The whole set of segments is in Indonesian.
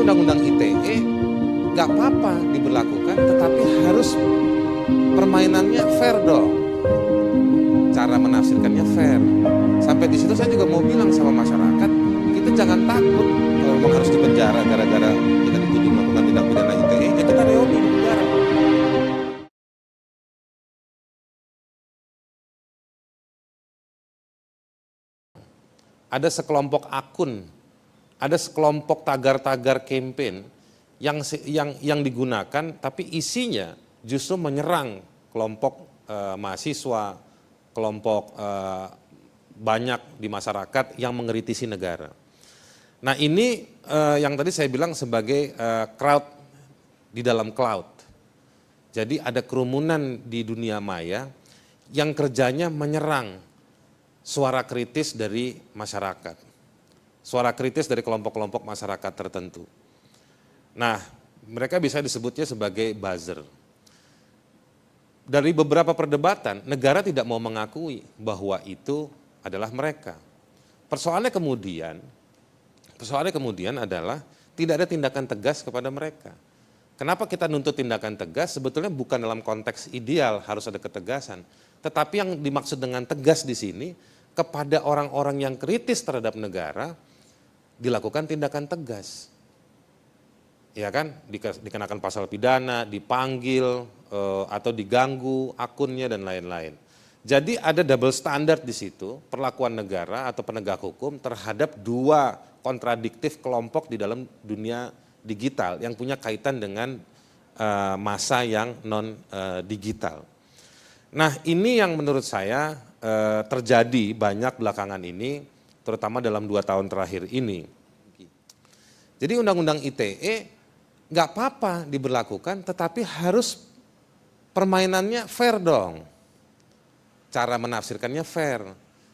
undang-undang ITE nggak apa-apa diberlakukan, tetapi harus permainannya fair dong. Cara menafsirkannya fair. Sampai di situ saya juga mau bilang sama masyarakat, kita jangan takut kalau memang harus dipenjara gara-gara kita dituduh melakukan tindak pidana ITE, ya kita reuni di penjara. Ada sekelompok akun, ada sekelompok tagar-tagar campaign yang digunakan, tapi isinya justru menyerang kelompok mahasiswa, kelompok banyak di masyarakat yang mengkritisi negara. Nah ini yang tadi saya bilang sebagai crowd di dalam cloud. Jadi ada kerumunan di dunia maya yang kerjanya menyerang suara kritis dari masyarakat, suara kritis dari kelompok-kelompok masyarakat tertentu. Nah, mereka bisa disebutnya sebagai buzzer. Dari beberapa perdebatan, negara tidak mau mengakui bahwa itu adalah mereka. Persoalannya kemudian adalah tidak ada tindakan tegas kepada mereka. Kenapa kita nuntut tindakan tegas? Sebetulnya bukan dalam konteks ideal harus ada ketegasan, tetapi yang dimaksud dengan tegas di sini, kepada orang-orang yang kritis terhadap negara, dilakukan tindakan tegas. Ya kan, dikenakan pasal pidana, dipanggil, atau diganggu akunnya dan lain-lain. Jadi ada double standard di situ, perlakuan negara atau penegak hukum terhadap dua kontradiktif kelompok di dalam dunia digital yang punya kaitan dengan masa yang non-digital. Nah ini yang menurut saya terjadi banyak belakangan ini, terutama dalam 2 tahun terakhir ini. Jadi undang-undang ITE nggak apa-apa diberlakukan, tetapi harus permainannya fair dong. Cara menafsirkannya fair.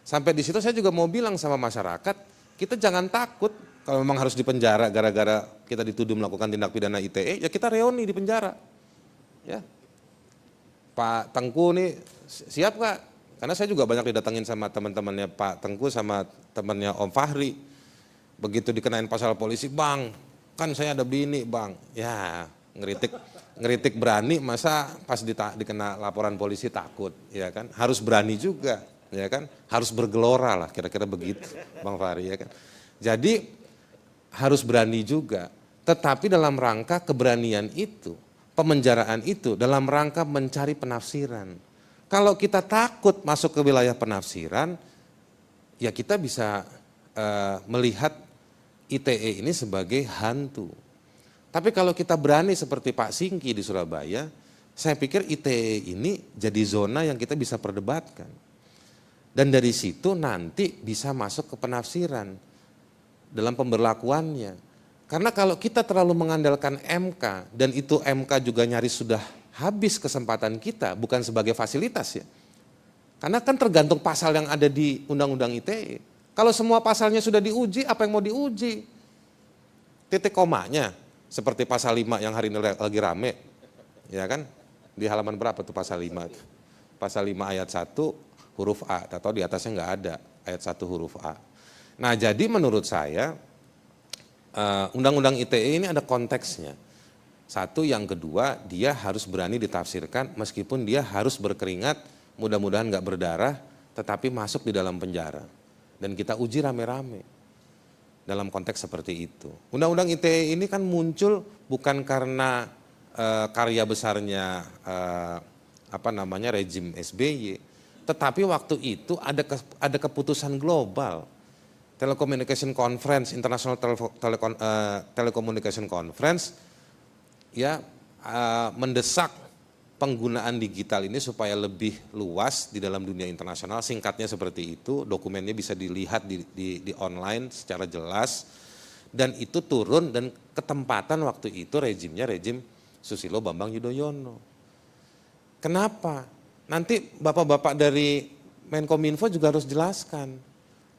Sampai di situ saya juga mau bilang sama masyarakat, kita jangan takut kalau memang harus dipenjara gara-gara kita dituduh melakukan tindak pidana ITE, ya kita reuni di penjara. Ya. Pak Tengku nih siap Kak? Karena saya juga banyak didatengin sama teman-temannya Pak Tengku sama temannya Om Fahri. Begitu dikenain pasal polisi, Bang, kan saya ada bini Bang. Ya ngeritik berani, masa pas dikena laporan polisi takut, ya kan? Harus berani juga, ya kan? Harus bergelora lah, kira-kira begitu Bang Fahri, ya kan? Jadi harus berani juga, tetapi dalam rangka keberanian itu, pemenjaraan itu dalam rangka mencari penafsiran. Kalau kita takut masuk ke wilayah penafsiran, ya kita bisa melihat ITE ini sebagai hantu. Tapi kalau kita berani seperti Pak Singki di Surabaya, saya pikir ITE ini jadi zona yang kita bisa perdebatkan. Dan dari situ nanti bisa masuk ke penafsiran dalam pemberlakuannya. Karena kalau kita terlalu mengandalkan MK, dan itu MK juga nyaris sudah habis kesempatan kita, bukan sebagai fasilitas ya. Karena kan tergantung pasal yang ada di Undang-Undang ITE. Kalau semua pasalnya sudah diuji, apa yang mau diuji? Titik komanya, seperti pasal 5 yang hari ini lagi rame, ya kan? Di halaman berapa tuh pasal 5? Pasal 5 ayat 1 huruf A, atau di atasnya nggak ada, ayat 1 huruf A. Nah jadi menurut saya, Undang-Undang ITE ini ada konteksnya. Satu, yang kedua, dia harus berani ditafsirkan meskipun dia harus berkeringat, mudah-mudahan nggak berdarah, tetapi masuk di dalam penjara. Dan kita uji rame-rame dalam konteks seperti itu. Undang-Undang ITE ini kan muncul bukan karena karya besarnya rejim SBY, tetapi waktu itu ada keputusan global. Telecommunication Conference, International Telecommunication Conference, ya mendesak penggunaan digital ini supaya lebih luas di dalam dunia internasional. Singkatnya seperti itu, dokumennya bisa dilihat di online secara jelas, dan itu turun, dan ketempatan waktu itu rejimnya rejim Susilo Bambang Yudhoyono. Kenapa? Nanti bapak-bapak dari Menkominfo juga harus jelaskan.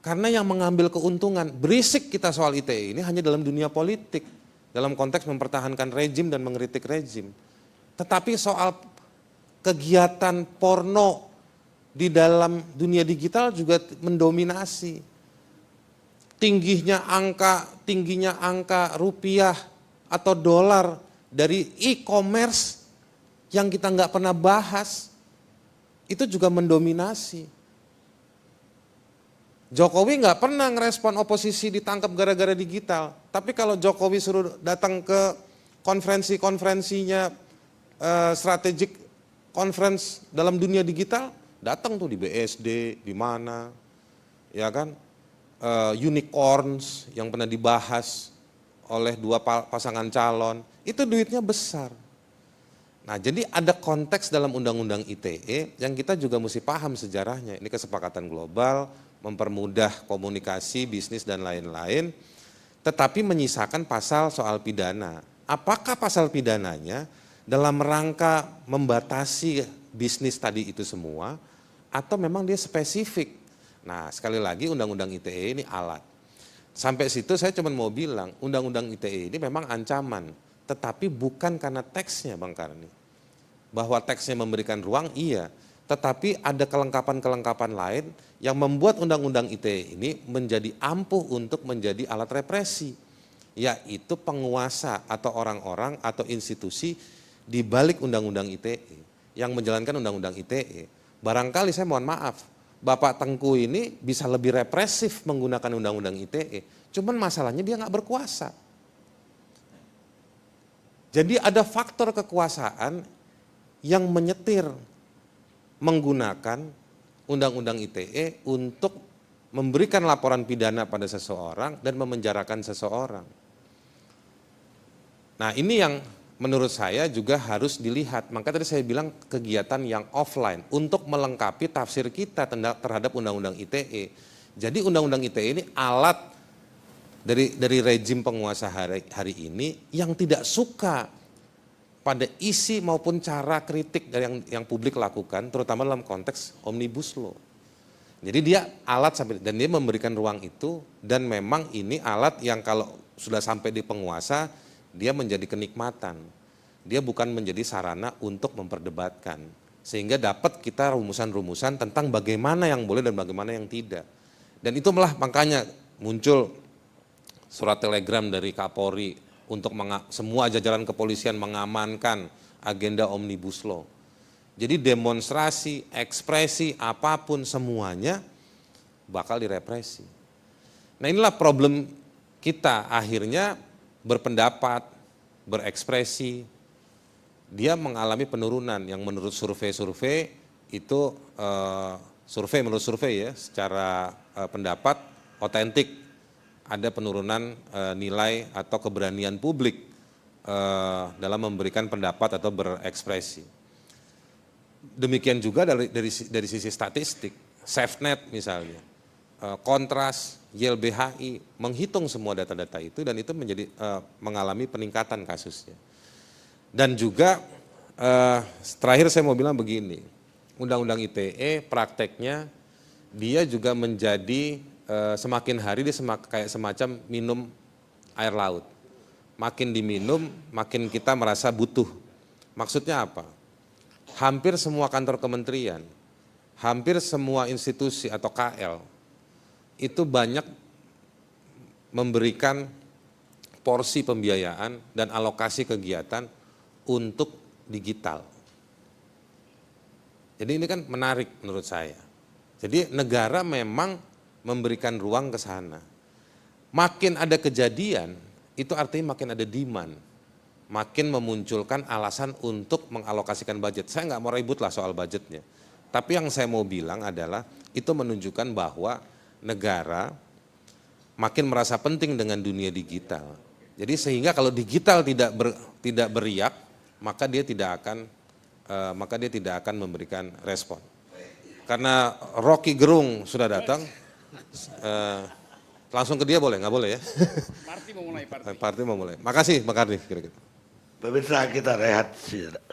Karena yang mengambil keuntungan, berisik kita soal ITE ini hanya dalam dunia politik, dalam konteks mempertahankan rejim dan mengkritik rejim. Tetapi soal kegiatan porno di dalam dunia digital juga mendominasi. Tingginya angka rupiah atau dolar dari e-commerce yang kita nggak pernah bahas, itu juga mendominasi. Jokowi nggak pernah ngerespon oposisi ditangkap gara-gara digital. Tapi kalau Jokowi suruh datang ke konferensinya strategic conference dalam dunia digital, datang tuh di BSD, di mana, ya kan, unicorns yang pernah dibahas oleh dua pasangan calon, itu duitnya besar. Nah, jadi ada konteks dalam Undang-Undang ITE yang kita juga mesti paham sejarahnya. Ini kesepakatan global, mempermudah komunikasi, bisnis, dan lain-lain, tetapi menyisakan pasal soal pidana. Apakah pasal pidananya dalam rangka membatasi bisnis tadi itu semua, atau memang dia spesifik? Nah, sekali lagi Undang-Undang ITE ini alat. Sampai situ saya cuma mau bilang, Undang-Undang ITE ini memang ancaman, tetapi bukan karena teksnya, Bang Karni. Bahwa teksnya memberikan ruang, iya. Tetapi ada kelengkapan-kelengkapan lain yang membuat Undang-Undang ITE ini menjadi ampuh untuk menjadi alat represi, yaitu penguasa atau orang-orang atau institusi di balik Undang-Undang ITE yang menjalankan Undang-Undang ITE. Barangkali saya mohon maaf, Bapak Tengku ini bisa lebih represif menggunakan Undang-Undang ITE, cuman masalahnya dia nggak berkuasa. Jadi ada faktor kekuasaan yang menyetir menggunakan Undang-Undang ITE untuk memberikan laporan pidana pada seseorang dan memenjarakan seseorang. Nah, ini yang menurut saya juga harus dilihat. Maka tadi saya bilang kegiatan yang offline untuk melengkapi tafsir kita terhadap Undang-Undang ITE. Jadi Undang-Undang ITE ini alat dari rejim penguasa hari ini yang tidak suka pada isi maupun cara kritik dari yang publik lakukan, terutama dalam konteks Omnibus Law. Jadi dia alat dan dia memberikan ruang itu, dan memang ini alat yang kalau sudah sampai di penguasa, dia menjadi kenikmatan. Dia bukan menjadi sarana untuk memperdebatkan. Sehingga dapat kita rumusan-rumusan tentang bagaimana yang boleh dan bagaimana yang tidak. Dan itu malah makanya muncul surat telegram dari Kapolri untuk semua jajaran kepolisian mengamankan agenda Omnibus Law. Jadi demonstrasi, ekspresi, apapun semuanya bakal direpresi. Nah, inilah problem kita, akhirnya berpendapat, berekspresi, dia mengalami penurunan yang menurut survei-survei itu, menurut survei ya, secara pendapat otentik, ada penurunan nilai atau keberanian publik dalam memberikan pendapat atau berekspresi. Demikian juga dari sisi statistik, SafeNet misalnya, Kontras, YLBHI menghitung semua data-data itu, dan itu mengalami peningkatan kasusnya. Dan juga terakhir saya mau bilang begini, Undang-Undang ITE prakteknya dia juga menjadi semakin hari dia kayak semacam minum air laut. Makin diminum, makin kita merasa butuh. Maksudnya apa? Hampir semua kantor kementerian, hampir semua institusi atau KL, itu banyak memberikan porsi pembiayaan dan alokasi kegiatan untuk digital. Jadi ini kan menarik menurut saya. Jadi negara memang memberikan ruang ke sana. Makin ada kejadian, itu artinya makin ada demand. Makin memunculkan alasan untuk mengalokasikan budget. Saya nggak mau ribut lah soal budgetnya. Tapi yang saya mau bilang adalah, itu menunjukkan bahwa negara makin merasa penting dengan dunia digital. Jadi sehingga kalau digital tidak beriak, maka dia tidak akan memberikan respon. Karena Rocky Gerung sudah datang, langsung ke dia boleh, nggak boleh ya? Parti mau mulai. Makasih Bang Karni. Pemirsa, kita rehat sejenak.